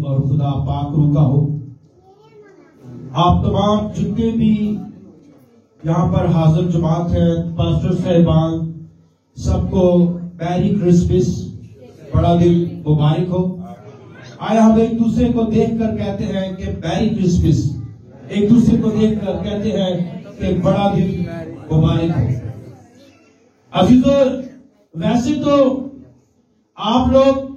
اور خدا پاک روح کا ہو. آپ تمام جتنے بھی یہاں پر حاضر جماعت ہے، پاسٹر صاحبان، سب کو میری کرسمس، بڑا دن مبارک ہو. آیا ہم ایک دوسرے کو دیکھ کر کہتے ہیں کہ میری کرسمس، ایک دوسرے کو دیکھ کر کہتے ہیں کہ بڑا دن مبارک ہو. عزیزو، ویسے تو آپ لوگ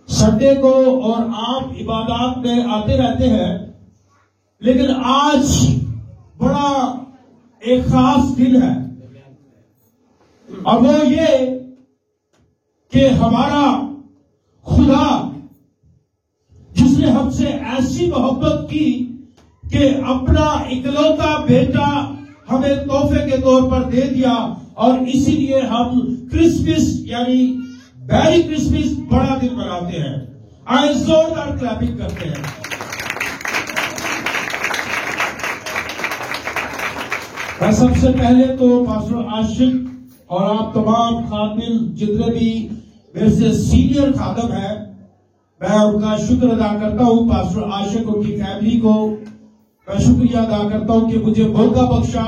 سنڈے کو اور عام عبادات میں آتے رہتے ہیں، لیکن آج بڑا ایک خاص دن ہے، اور وہ یہ کہ ہمارا خدا جس نے ہم سے ایسی محبت کی کہ اپنا اکلوتا بیٹا ہمیں تحفے کے طور پر دے دیا، اور اسی لیے ہم کرسمس یعنی میری کرسمس بڑا دن مناتے ہیں. آئے زوردار کلیپنگ کرتے ہیں. میں سب سے پہلے تو پاسٹر عاشق اور آپ تمام خادم جتنے بھی میرے سے سینئر خادم ہیں، میں ان کا شکر ادا کرتا ہوں. پاسٹر عاشق ان کی فیملی کو میں شکریہ ادا کرتا ہوں کہ مجھے موقع بخشا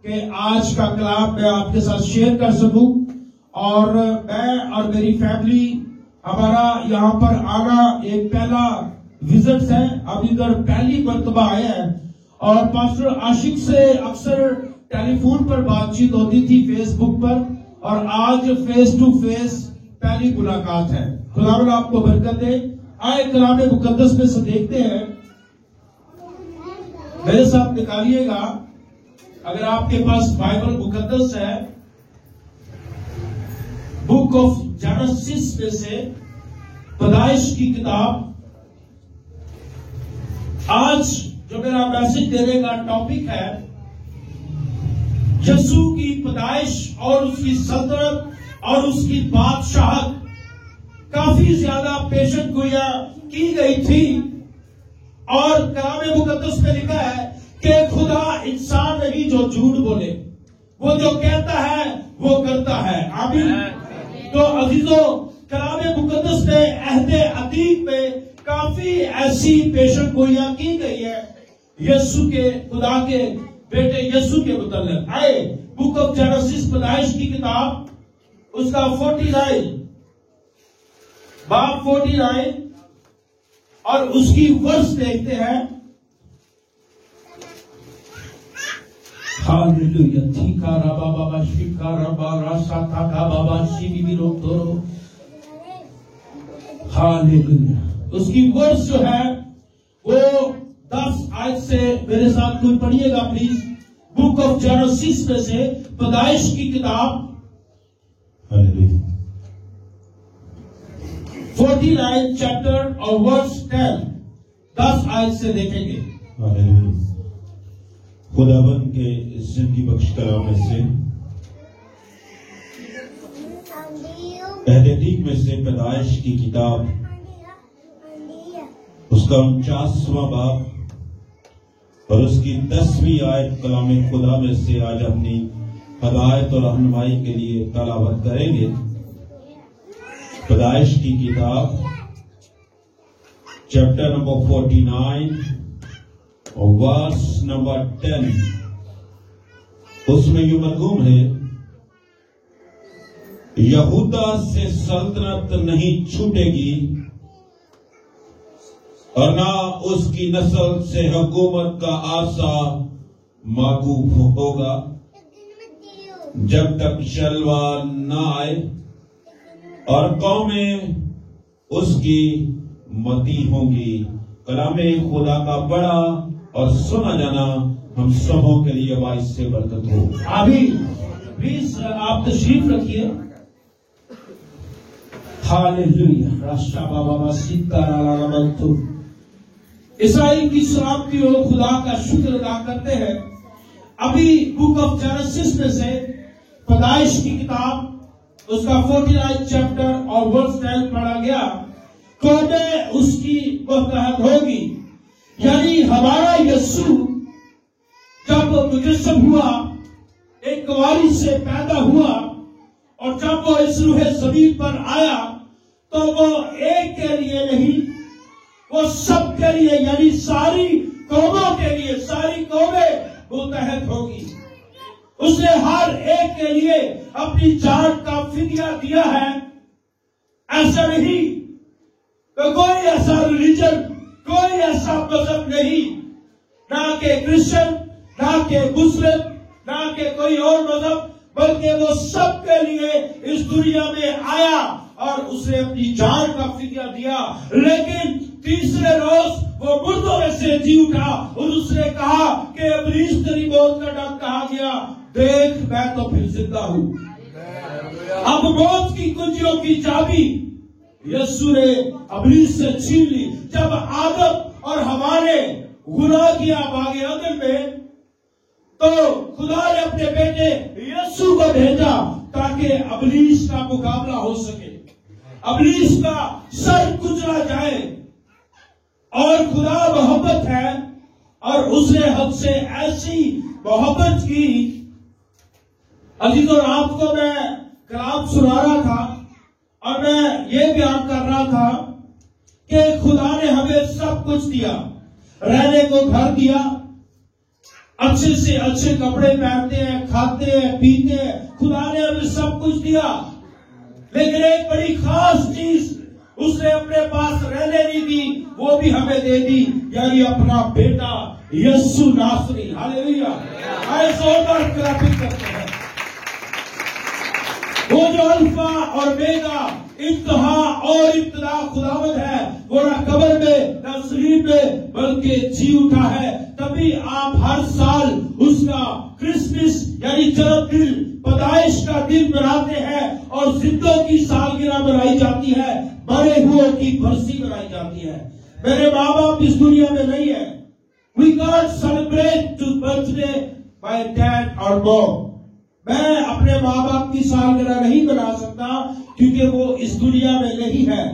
کہ آج کا کلام میں آپ کے ساتھ شیئر کر سکوں. اور میں اور میری فیملی، ہمارا یہاں پر آنا ایک پہلا وزٹ ہے، ہم ادھر پہلی مرتبہ آئے ہیں. اور پاسٹر عاشق سے اکثر ٹیلی فون پر بات چیت ہوتی تھی، فیس بک پر، اور آج فیس ٹو فیس پہلی ملاقات ہے. خداوند آپ کو برکت دے. آئے کلام مقدس میں سے دیکھتے ہیں. میرے ساتھ نکالیے گا اگر آپ کے پاس بائبل مقدس ہے، بک آف جینیسس میں سے پیدائش کی کتاب. آج جو میرا میسج دینے کا ٹاپک ہے، یسوع کی پیدائش اور اس کی سلطنت اور اس کی بادشاہت. کافی زیادہ پیشن گوئیاں کی گئی تھی، اور کلام مقدس میں لکھا ہے کہ خدا انسان نہیں جو جھوٹ بولے، وہ جو کہتا ہے وہ کرتا ہے. آمین. تو عزیزو، کلام مقدس میں عہد عتیق میں کافی ایسی پیشن گوئیاں کی گئی ہے یسوع کے، خدا کے بیٹے یسوع کے متعلق. آئے بک آف جینیسس پیدائش کی کتاب، اس کا 49 باب 49 اور اس کی ورس دیکھتے ہیں. ہاللویا. تھیکا ربا بابا شیکا ربا راسا تھاکا بابا شیبی بھی روک دو. ہاللویا. اس کی ورس جو ہے وہ 10 آیت سے میرے ساتھ کوئی پڑھیے گا پلیز. بک آف جینیسس میں سے پیدائش کی کتاب 49 چیپٹر اور ورس 10 آیت سے دیکھیں گے. خداوند کے زندگی بخش کلام میں سے عہد عتیق میں سے پیدائش کی کتاب، اس کا 49واں باب اور اس کی 10ویں آیت کلام خدا میں سے آج اپنی ہدایت اور رہنمائی کے لیے تلاوت کریں گے. پیدائش کی کتاب چیپٹر نمبر 49 اور ورس نمبر 10. اس میں یہ مرغوم ہے، یہودا سے سلطنت نہیں چھوٹے گی اور نہ اس کی نسل سے حکومت کا عرصہ موقوف ہوگا جب تک شلوا نہ آئے اور قومیں اس کی متی ہوں گی. کلام خدا کا بڑا اور سنا جانا ہم سبوں کے لیے باعث سے برکت ہو. آمین. پلیز آپ تشریف رکھیے. ہاللویا. راشا بابا سیتا رالا منتو. اسرائیل کی سلامتی ہو، خدا کا شکر ادا کرتے ہیں. ابھی بک آف جینیسس میں سے پیدائش کی کتاب، اس کا 49 چیپٹر اور ورس 10 پڑھا گیا. قومیں اس کی متحد ہوگی. یعنی ہمارا یسوع جب مجسم ہوا، ایک کنواری سے پیدا ہوا، اور جب وہ اس روح زمین پر آیا تو وہ ایک کے لیے نہیں وہ سب کے لیے یعنی ساری قوموں کے لیے، ساری قومیں متحد ہوگی۔ اس نے ہر ایک کے لیے اپنی جان کا فدیہ دیا ہے۔ ایسا نہیں کہ کوئی ایسا ریلیجن، کوئی ایسا مذہب نہیں، نہ کہ کرسچن، نہ کہ مسلم، نہ کہ کوئی اور مذہب، بلکہ وہ سب کے لیے اس دنیا میں آیا اور اس نے اپنی جان کا فدیہ دیا۔ لیکن تیسرے روز وہ مردوں میں سے جی اٹھا اور اس نے کہا کہ ابلیس تیری موت کا ڈر کہا گیا، دیکھ میں تو پھر زندہ ہوں۔ اب موت کی کنجیوں کی چابی یسوع نے ابلیس سے چھین لی۔ جب آدم اور حوا نے گناہ کیا باغ عدن میں، تو خدا نے اپنے بیٹے یسوع کو بھیجا تاکہ ابلیس کا مقابلہ ہو سکے، ابلیس کا سر کچلا جائے۔ اور خدا محبت ہے اور اس نے ہم سے ایسی محبت کی۔ عزیزوں، آپ کو میں کلام سنا رہا تھا اور میں یہ بیان کر رہا تھا کہ خدا نے ہمیں سب کچھ دیا، رہنے کو گھر دیا، اچھے سے اچھے کپڑے پہنتے ہیں، کھاتے ہیں، پیتے ہیں، خدا نے ہمیں سب کچھ دیا۔ لیکن ایک بڑی خاص چیز اس نے اپنے پاس رہنے نہیں دی، وہ بھی ہمیں دے دی، یعنی اپنا بیٹا یسوع ناصری۔ ہاللیلویہ! آئے زوردار کلاپنگ کرتے ہیں۔ وہ جو الفا اور اومیگا، انتہا اور ابتدا خداوند ہے، وہ نہ قبر میں نہ صلیب میں بلکہ جی اٹھا ہے۔ تبھی آپ ہر سال اس کا کرسمس یعنی جنم دن، پیدائش کا دن مناتے ہیں، اور زندوں کی سالگرہ منائی جاتی ہے، مرے ہوئے کی برسی منائی جاتی ہے۔ میرے ماں باپ اس دنیا میں نہیں ہے۔ We can't celebrate to birthday by dad or mom۔ میں اپنے ماں باپ کی سالگرہ نہیں منا سکتا کیونکہ وہ اس دنیا میں نہیں ہے،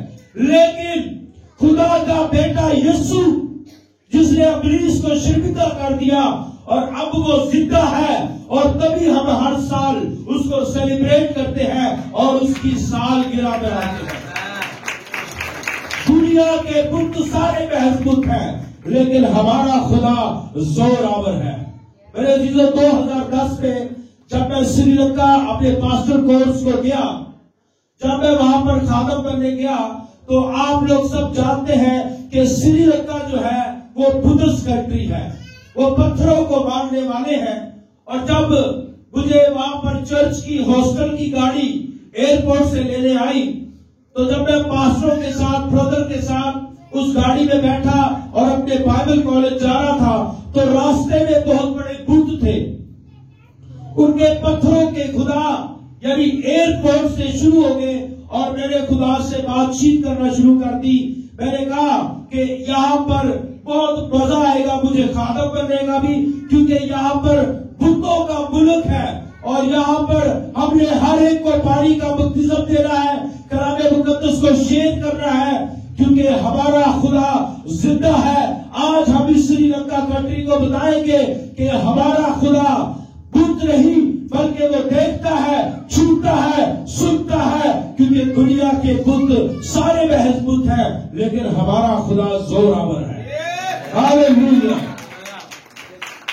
لیکن خدا کا بیٹا یسوع جس نے ابلیس کو شرمندہ کر دیا اور اب وہ زندہ ہے، اور تبھی ہم ہر سال اس کو سیلیبریٹ کرتے ہیں اور اس کی سالگرہ مناتے ہیں۔ دنیا کے بت سارے محض بت ہیں، لیکن ہمارا خدا زور آور ہے۔ میرے عزیزو، 2010 میں جب میں سری لنکا اپنے پاسٹر کورس کو گیا، جب میں وہاں پر خادم بننے گیا، تو آپ لوگ سب جانتے ہیں کہ سری لنکا جو ہے وہ بدھسٹ کنٹری ہے، وہ پتھروں کو ماننے والے ہیں۔ اور جب مجھے وہاں پر چرچ کی ہاسٹل کی گاڑی ایئرپورٹ سے لینے آئی، تو جب میں پاسٹروں کے ساتھ، برادر کے ساتھ اس گاڑی میں بیٹھا اور اپنے بائبل کالج جا رہا تھا، تو راستے میں بہت بڑے بت تھے۔ ان کے پتھروں کے خدا یعنی ایئرپورٹ سے شروع ہو گئے اور میں نے خدا سے بات چیت کرنا شروع کر دی۔ میں نے کہا کہ یہاں پر بہت مزہ آئے گا مجھے خادم بننے کا بھی، کیونکہ یہاں پر بتوں کا ملک ہے اور یہاں پر ہم نے ہر ایک کو پانی کا بپتسم دینا ہے، کلام مقدس کو شیئر کرنا ہے، کیونکہ ہمارا خدا زندہ ہے۔ آج ہم اس سری لنکا کنٹری کو بتائیں گے کہ ہمارا خدا بت نہیں بلکہ وہ دیکھتا ہے، چھوتا ہے، سنتا ہے، کیونکہ دنیا کے بت سارے محض بت ہیں، لیکن ہمارا خدا زور آور ہے۔ ہاللیلویہ!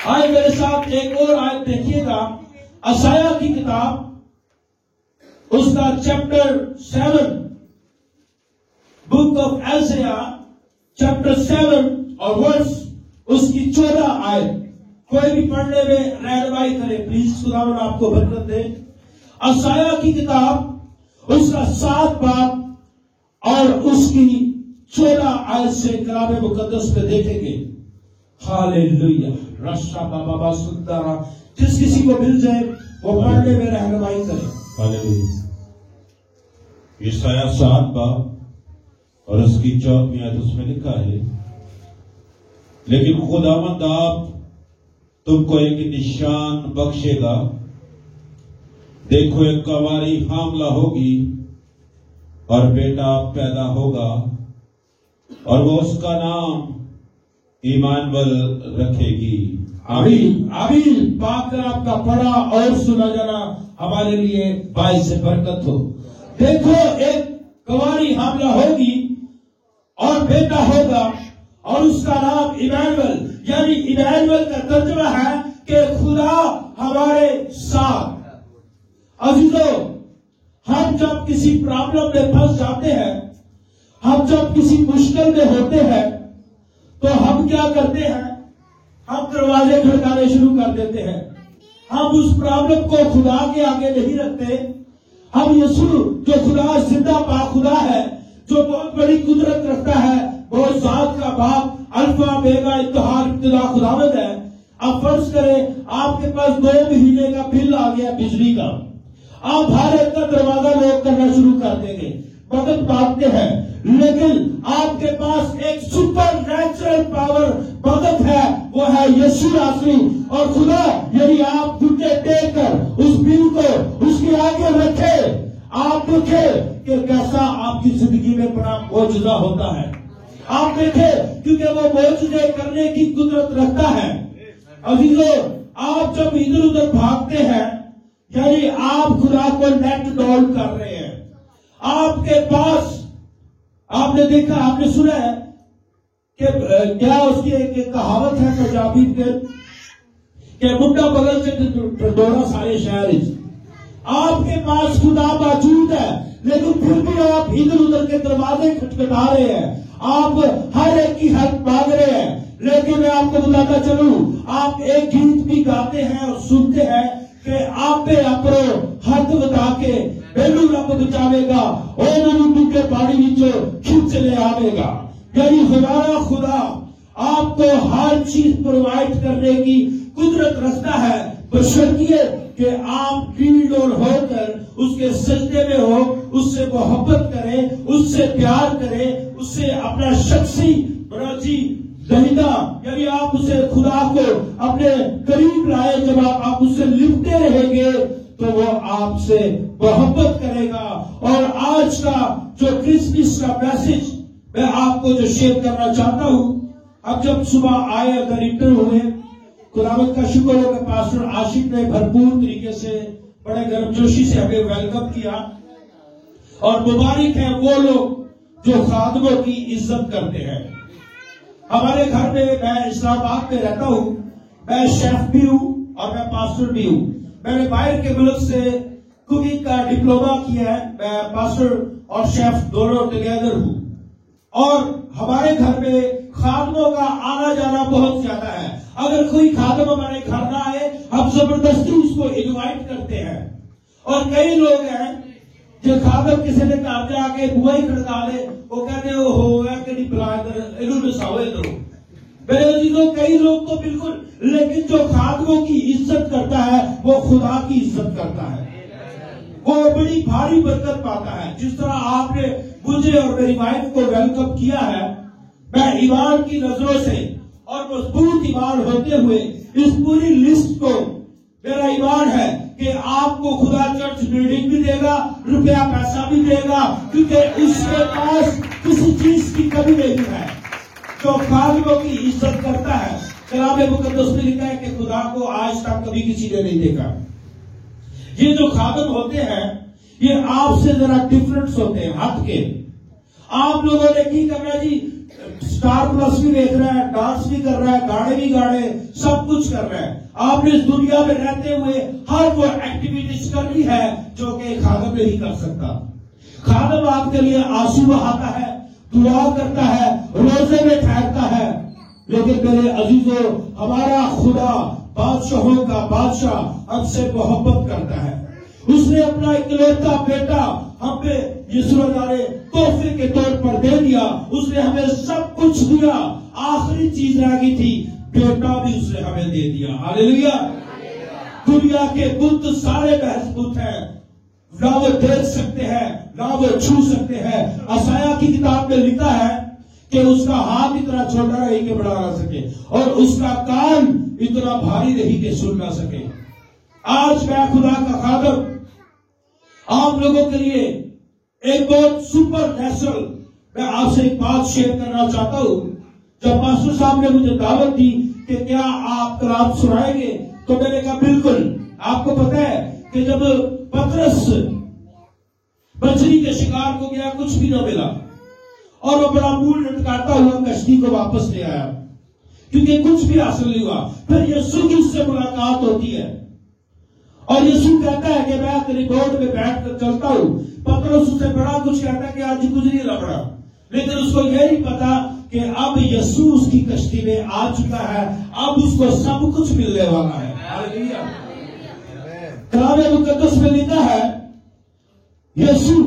آئے میرے ساتھ ایک اور آیت دیکھیے گا، اشعیا کی کتاب اس کا چیپٹر 7، بک آف اشعیا چیپٹر 7 اور ورس اس کی 14 آیت۔ کوئی بھی پڑھنے میں رہنمائی کرے پلیز، خداوند آپ کو برکت دے۔ اشعیا کی کتاب اس کا 7 باب اور اس کی 14 آیت سے کلام مقدس میں دیکھیں گے۔ ہاللیلویہ! رشا بابا سندرا، جس کسی کو مل جائے وہ پڑھنے میں رہنمائی کرے۔ ہاللیلویہ! یسایہ 7 باب اور اس کی 14 آیت اس میں لکھا ہے، لیکن خداوند آپ تم کو ایک نشان بخشے گا، دیکھو ایک کنواری حاملہ ہوگی اور بیٹا پیدا ہوگا اور وہ اس کا نام ایمانویل رکھے گی۔ آمین آمین۔ پاک کلام کا پڑھا اور سنا جانا ہمارے لیے باعث برکت ہو۔ دیکھو ایک کنواری حاملہ ہوگی اور بیٹا ہوگا اور اس کا نام ایمانویل، یعنی ایمانویل کا ترجمہ ہے کہ خدا ہمارے ساتھ۔ عزیزو، ہم جب کسی پرابلم میں پھنس جاتے ہیں، ہم جب کسی مشکل میں ہوتے ہیں، تو ہم کیا کرتے ہیں؟ ہم دروازے کھڑکانے شروع کر دیتے ہیں۔ ہم اس پرابلم کو خدا کے آگے نہیں رکھتے۔ ہم یسوع جو خدا زندہ پاک خدا ہے، جو بہت بڑی قدرت رکھتا ہے، وہ ذات کا باپ، الفا بیگا انتہا ابتدا خداوند ہے۔ اب فرض کریں آپ کے پاس 2 مہینے کا بل آ گیا بجلی کا، آپ ہر ایک کا دروازہ لوک کرنا شروع کر دیں گے، مدد مانگتے ہیں، لیکن آپ کے پاس ایک سپر نیچرل پاور مدد ہے، وہ ہے یسوع آسری اور خدا، یعنی آپ گھٹنے ٹیک کر اس بل کو اس کے آگے رکھے، آپ دیکھیں کہ کیسا آپ کی زندگی میں بڑا معجزہ ہوتا ہے۔ آپ دیکھیں کیونکہ وہ معجزے کرنے کی قدرت رکھتا ہے۔ عزیزو، آپ جب ادھر ادھر بھاگتے ہیں، یعنی آپ خدا کو لیٹ ڈاؤن کر رہے ہیں۔ آپ کے پاس، آپ نے دیکھا، آپ نے سنا ہے کہ کیا اس کی ایک کہاوت ہے پنجابی کہ منڈا بغل سے ڈورا سارے شہر۔ آپ کے پاس خدا موجود ہے، لیکن پھر بھی آپ ادھر ادھر کے دروازے کھٹکھٹا رہے ہیں، آپ ہر ایک کی ہیلپ مانگ رہے ہیں۔ لیکن میں آپ کو بتاتا چلوں، آپ ایک گیت بھی گاتے ہیں اور سنتے ہیں کہ آپ پہ اپرو ہاتھ بتا کے میرے رب بچاوے گا، اور میرے ڈوبے پانی نیچے کھینچ لے آوے گا۔ یعنی ہمارا خدا آپ کو ہر چیز پرووائڈ کرنے کی قدرت رکھتا ہے، بشرطیے کہ آپ نیڈ اور ہو کر اس کے سجدے میں ہو، اس سے محبت کریں، اس سے پیار کریں، اس سے اپنا شخصی راضی دہیدہ، یعنی آپ اسے خدا کو اپنے قریب لائے۔ جب آپ اس سے لپٹے رہیں گے تو وہ آپ سے محبت کرے گا۔ اور آج کا جو کرسمس کا میسج میں آپ کو جو شیئر کرنا چاہتا ہوں، اب جب صبح آئے اگر انٹر ہوئے، خداوند کا شکر ہو کہ پاسٹر عاشق نے بھرپور طریقے سے بڑے گرمجوشی سے ہمیں ویلکم کیا، اور مبارک ہیں وہ لوگ جو خادموں کی عزت کرتے ہیں۔ ہمارے گھر میں، میں اسلام آباد میں رہتا ہوں، میں شیف بھی ہوں اور میں پاسٹر بھی ہوں۔ میں نے باہر کے ملک سے کوکنگ کا ڈپلوما کیا ہے، میں پاسٹر اور شیف دونوں ٹوگیدر ہوں، اور ہمارے گھر میں خادموں کا آنا جانا بہت زیادہ ہے۔ اگر کوئی خادم ہمارے گھر نہ آئے، ہم زبردستی اس کو انوائٹ کرتے ہیں۔ اور کئی لوگ ہیں جو خادم کسی نے گھر جا کے بوئی کھڑکا لے، وہ کہتے ہیں ہو کہ نہیں بلا ادھر ساوے دو۔ میرے عزیزوں، کئی لوگ تو بالکل، لیکن جو خادموں کی عزت کرتا ہے وہ خدا کی عزت کرتا ہے، وہ بڑی بھاری برکت پاتا ہے۔ جس طرح آپ نے مجھے اور میری وائف کو ویلکم کیا ہے، میں ایمان کی نظروں سے اور مضبوط ایمان ہوتے ہوئے اس پوری لسٹ کو، میرا ایمان ہے کہ آپ کو خدا چرچ بلڈنگ بھی دے گا، روپیہ پیسہ بھی دے گا، کیونکہ اس کے پاس کسی چیز کی کمی نہیں ہے۔ جو خادموں کی عزت کرتا ہے، کلام مقدس میں لکھا ہے کہ خدا کو آج تک کبھی کسی نے نہیں دیکھا۔ یہ جو خادم ہوتے ہیں یہ آپ سے ذرا ڈفرنس ہوتے ہیں، ہٹ کے۔ آپ لوگوں نے کی کرنا جی، سٹار پلس بھی دیکھ رہا ہے، ڈانس بھی کر رہا ہے، گانے بھی گانے، سب کچھ کر رہا ہے۔ آپ نے اس دنیا میں رہتے ہوئے ہر وہ ایکٹیویٹیز کر لی ہے جو کہ خادم نہیں کر سکتا۔ خادم آپ کے لیے آنسو بہاتا ہے، دعا کرتا ہے، روزے میں ٹھہرتا ہے، لیکن میرے عزیزوں، ہمارا خدا بادشاہوں کا بادشاہ ہم سے محبت کرتا ہے۔ اس نے اپنا اکلوتا بیٹا ہم پہ یسوع نے تحفے کے طور پر دے دیا۔ اس نے ہمیں سب کچھ دیا، آخری چیز رہ گئی تھی، بیٹا بھی اس نے ہمیں دے دیا۔ ہاللیلویا۔ دنیا کے بت سارے محض بت ہیں، نہ وہ دیکھ سکتے ہیں نہ وہ چھو سکتے ہیں۔ عیسایا کی کتاب میں لکھا ہے کہ اس کا ہاتھ اتنا چھوٹا نہیں کہ بڑھا نہ سکے، اور اس کا کان اتنا بھاری نہیں کہ سن نہ سکے۔ آج میں خدا کا خادم آپ لوگوں کے لیے ایک بہت سپر نیچرل، میں آپ سے ایک بات شیئر کرنا چاہتا ہوں۔ جب پاسٹر صاحب نے مجھے دعوت دی کہ کیا آپ کلام سنائیں گے، تو میں نے کہا بالکل۔ آپ کو پتہ ہے کہ جب پطرس مچھلی کے شکار کو گیا، کچھ بھی نہ ملا، اور وہ بڑا منہ لٹکاتا ہوا کشتی کو واپس لے آیا، کیونکہ کچھ بھی حاصل نہیں ہوا۔ پھر یسوع کی اس سے ملاقات ہوتی ہے اور یسوع کہتا ہے کہ میں تیری بوٹ میں بیٹھ کر چلتا ہوں۔ پترس اس سے بڑا کچھ کہتا ہے کہ آج کچھ نہیں لبڑا، لیکن اس کو یہ نہیں پتا کہ اب یسوع اس کی کشتی میں آ چکا ہے، اب اس کو سب کچھ ملنے والا ہے۔ ہاللیلویہ۔ کلام مقدس میں لکھا ہے یسوع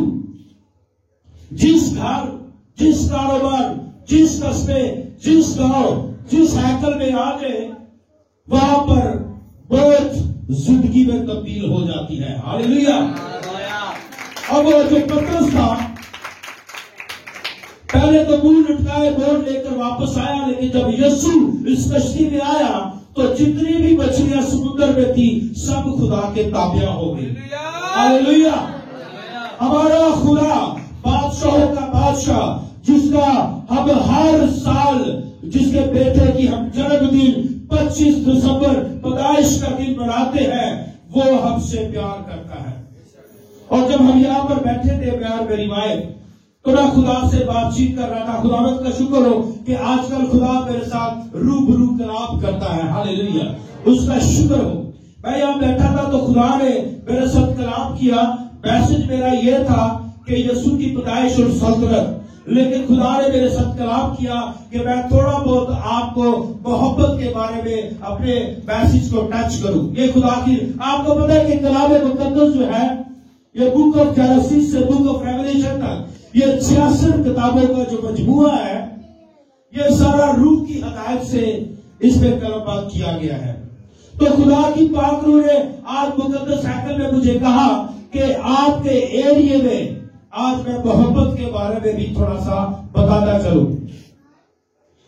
جس گھر، جس کاروبار، جس قصبے، جس گاؤں، جس ہیکل میں آ جائے، وہاں پر بہت زندگی میں تبدیل ہو جاتی ہے۔ ہاللیلویہ۔ اب وہ جو پترس تھا پہلے تو منہ لٹکائے بوٹ لے کر واپس آیا، لیکن جب یسوع اس کشتی میں آیا تو جتنی بھی مچھلیاں سمندر میں تھی سب خدا کے تابع ہو گئی۔ ہاللیلویہ۔ ہمارا خدا بادشاہوں کا بادشاہ، جس کا ہم ہر سال جس کے بیٹے کی ہم جنم دن 25 دسمبر پیدائش کا دن مناتے ہیں، وہ ہم سے پیار کرتا ہے۔ اور جب ہم یہاں پر بیٹھے تھے میں اور میری وائف، تو میں خدا سے بات چیت کر رہا تھا۔ خداوند کا شکر ہو کہ آج کل خدا میرے ساتھ روبرو کلام کرتا ہے۔ ہاللیلویہ۔ اس کا شکر ہو۔ میں یہاں بیٹھا تھا تو خدا نے میرے ساتھ کلام کیا۔ میسج میرا یہ تھا کہ یسوع کی پیدائش اور سلطنت، لیکن خدا نے میرے ساتھ کلام کیا کہ میں تھوڑا بہت آپ کو محبت کے بارے میں اپنے میسج کو ٹچ کروں۔ یہ خدا کی، آپ کو پتہ ہے کہ کلام مقدس جو ہے یہ بک آف جینیسس سے بک آف ریویلیشن تک یہ 66 کتابوں کا جو مجموعہ ہے، یہ سارا روح کی ہدایت سے اس پہ کلمات کیا گیا ہے۔ تو خدا کی پاک روح نے آج مقدس ہیکل میں مجھے کہا کہ آپ کے ایریے میں آج میں محبت کے بارے میں بھی تھوڑا سا بتاتا چلوں۔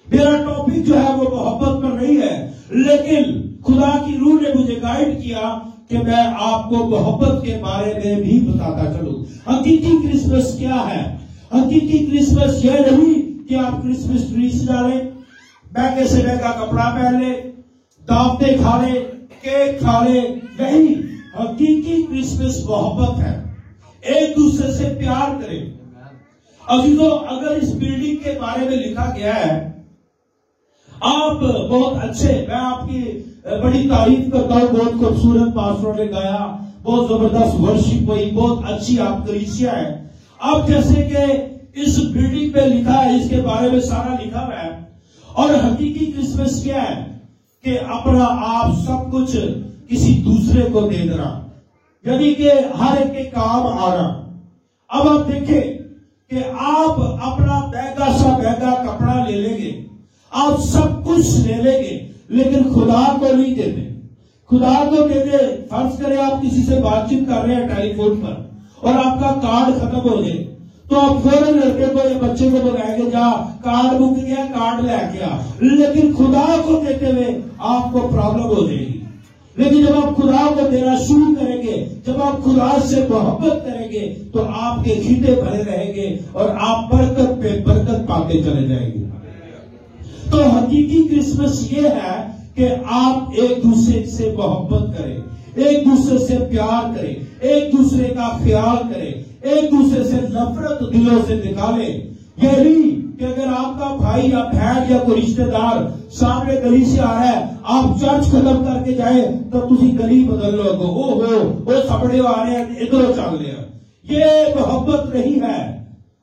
میرا ٹاپک جو ہے وہ محبت پر نہیں ہے، لیکن خدا کی روح نے مجھے گائیڈ کیا کہ میں آپ کو محبت کے بارے میں بھی بتاتا چلوں۔ حقیقی کرسمس کیا ہے؟ حقیقی کرسمس یہ نہیں کہ آپ کرسمس ٹری سجا لیں، مہنگے سے مہنگا کپڑا پہن لیں، دعوتیں کھا لیں، کیک کھا لیں، نہیں۔ حقیقی کرسمس محبت ہے، ایک دوسرے سے پیار کریں۔ عزیزو، اگر اس بلڈنگ کے بارے میں لکھا گیا ہے آپ بہت اچھے، میں آپ کی بڑی تعریف کرتا ہوں، بہت خوبصورت پاسٹروں نے گایا، بہت زبردست ورشپ ہوئی، بہت اچھی آپ کلیسیا ہے۔ اب جیسے کہ اس بلڈنگ پہ لکھا ہے، اس کے بارے میں سارا لکھا ہوا ہے، اور حقیقی کرسمس کیا ہے کہ اپنا آپ سب کچھ کسی دوسرے کو دے دینا، یعنی کہ ہر ایک کے کام آنا۔ اب آپ دیکھیں کہ آپ اپنا مہنگا سا مہنگا کپڑا لے لیں گے، آپ سب کچھ لے لیں گے، لیکن خدا کو نہیں دیتے۔ خدا کو دیتے، فرض کریں آپ کسی سے بات چیت کر رہے ہیں ٹیلی فون پر اور آپ کا کارڈ ختم ہو جائے تو آپ فوراً لڑکے کو یا بچے کو بتائیں گے جا کارڈ مک گیا، کارڈ لے کے آ، لیکن خدا کو دیتے ہوئے آپ کو پرابلم ہو جائے گی۔ لیکن جب آپ خدا کو دینا شروع کریں گے، جب آپ خدا سے محبت کریں گے تو آپ کے کھیتے بھرے رہیں گے اور آپ برکت پہ برکت پاتے چلے جائیں گے۔ تو حقیقی کرسمس یہ ہے کہ آپ ایک دوسرے سے محبت کریں، ایک دوسرے سے پیار کریں، ایک دوسرے کا خیال کریں، ایک دوسرے سے نفرت دلوں سے نکالیں۔ یہ نہیں کہ اگر آپ کا بھائی یا بہن یا کوئی رشتہ دار سامنے گلی سے آ رہا ہے، آپ چرچ ختم کر کے جائیں تو تسی گلی بدل لو گے، وہ سپڑے آ رہے ہیں ادھر چل رہے ہیں۔ یہ محبت نہیں ہے۔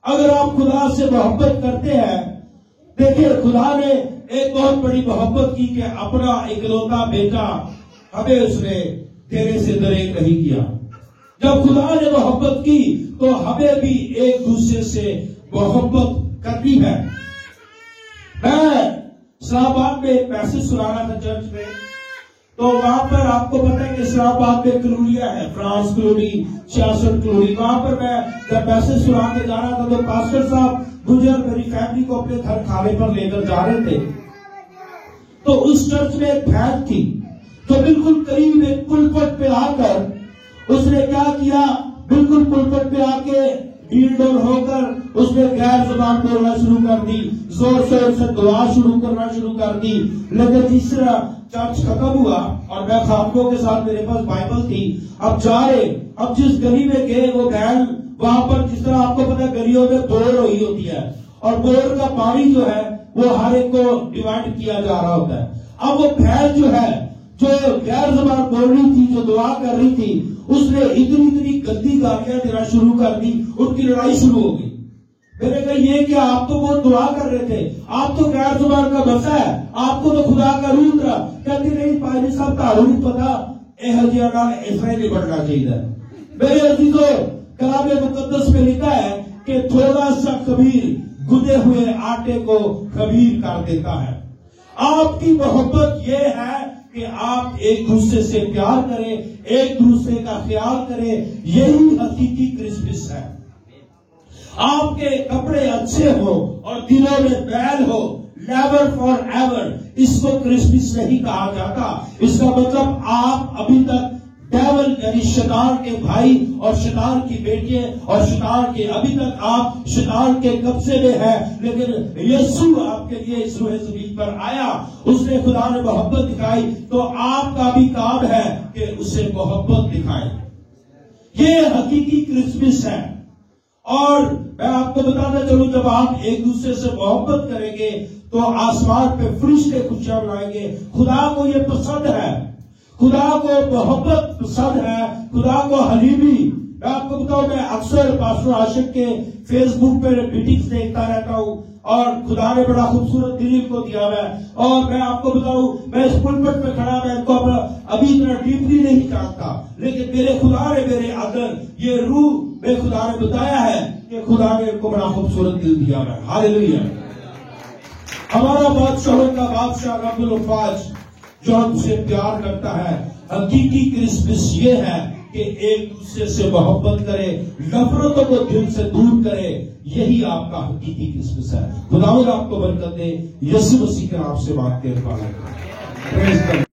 اگر آپ خدا سے محبت کرتے ہیں، دیکھیں خدا نے ایک بہت بڑی محبت کی کہ اپنا اکلوتا بیٹا ہمیں اس نے دینے سے دریغ نہیں کیا۔ جب خدا نے محبت کی تو ہمیں بھی ایک دوسرے سے محبت کرنی ہے۔ میں اسلام آباد میں ایک میسج سنا رہا تھا چرچ میں، تو وہاں پر آپ کو پتا ہے کہ اسلام آباد میں کلوریاں ہے، فرانس کلوری، 66 کلوری۔ وہاں پر میں جب میسج سنا کے جا رہا تھا تو پاسٹر صاحب مجھے اور میری فیملی کو اپنے گھر کھانے پر لے کر جا رہے تھے، تو اس چرچ میں ایک بہن تھی جو بالکل قریب ایک پلپٹ پہ آ کر اس نے کیا کیا، بالکل پلپٹ پہ آ کے ڈیل ہو کر اس نے غیر زبان بولنا شروع کر دی، زور سے دعا کرنا شروع کر دی۔ لیکن جس طرح چرچ ختم ہوا اور میں خامدوں کے ساتھ میرے پاس بائبل تھی، اب جا رہے، اب جس گلی میں گئے وہ بہن وہاں پر جس طرح آپ کو پتا گلیوں میں دوڑ ہوئی ہوتی ہے، اور بور کا پانی جو ہے وہ ہر ایک کو ڈیوائڈ کیا جا رہا ہوتا ہے. اب وہ بھیڑ جو ہے جو غیر زبان بول رہی تھی, جو دعا کر رہی تھی, اس نے اتنی گندی گالیاں دینا شروع کر دی, ان کی لڑائی شروع ہو گئی. میں نے کہا یہ کہ آپ تو بہت دعا کر رہے تھے, آپ تو غیر زبان کا بسا ہے, آپ کو تو خدا کا روح اترا. کہتی نہیں پادری صاحب تھانوں نہیں پتا یہ جہاں نال اس طرح نہیں بڑھنا چاہیے. میرے عزیزو کلام مقدس میں لکھا ہے کہ تھوڑا سا خمیر گدے ہوئے آٹے کو خمیر کر دیتا ہے. آپ کی محبت یہ ہے کہ آپ ایک دوسرے سے پیار کریں, ایک دوسرے کا خیال کریں. یہی حقیقی کرسمس ہے. آپ کے کپڑے اچھے ہو اور دلوں میں میل ہو, نیور فار ایور, اس کو کرسمس نہیں کہا جاتا. اس کا مطلب آپ ابھی تک ڈیول یعنی شیطان کے بھائی اور شیطان کی بیٹیاں اور شیطان کے, ابھی تک آپ شیطان کے قبضے میں ہیں. لیکن یسوع آپ کے لیے اس روح زمین پر آیا, اس نے خدا نے محبت دکھائی, تو آپ کا بھی کام ہے کہ اسے محبت دکھائیں. یہ حقیقی کرسمس ہے. اور میں آپ کو بتانا چلوں, جب آپ ایک دوسرے سے محبت کریں گے تو آسمان پہ فرشتے خوشیاں منائیں گے. خدا کو یہ پسند ہے, خدا کو محبت پسند ہے, خدا کو حلیمی. میں آپ کو بتاؤں, میں اکثر پاسٹر عاشق کے فیس بک پہ میٹنگز دیکھتا رہتا ہوں, اور خدا نے بڑا خوبصورت دل کو دیا ہے. اور میں آپ کو بتاؤں, میں اس پلپٹ پہ کھڑا, میں ان کو ابھی اتنا ڈیپلی نہیں جانتا, لیکن میرے خدا نے میرے اندر یہ روح میں خدا نے بتایا ہے کہ خدا نے ان کو بڑا خوبصورت دل دیا ہے. ہاللیلویا. ہمارا بادشاہوں کا بادشاہ رب الافواج جو ہم سے پیار کرتا ہے. حقیقی کرسمس یہ ہے کہ ایک دوسرے سے محبت کرے, نفرتوں کو دل سے دور کرے. یہی آپ کا حقیقی کرسمس ہے. خداوند آپ کو برکت دے. یسوع مسیح کے نام سے بات کرنے والا ہے.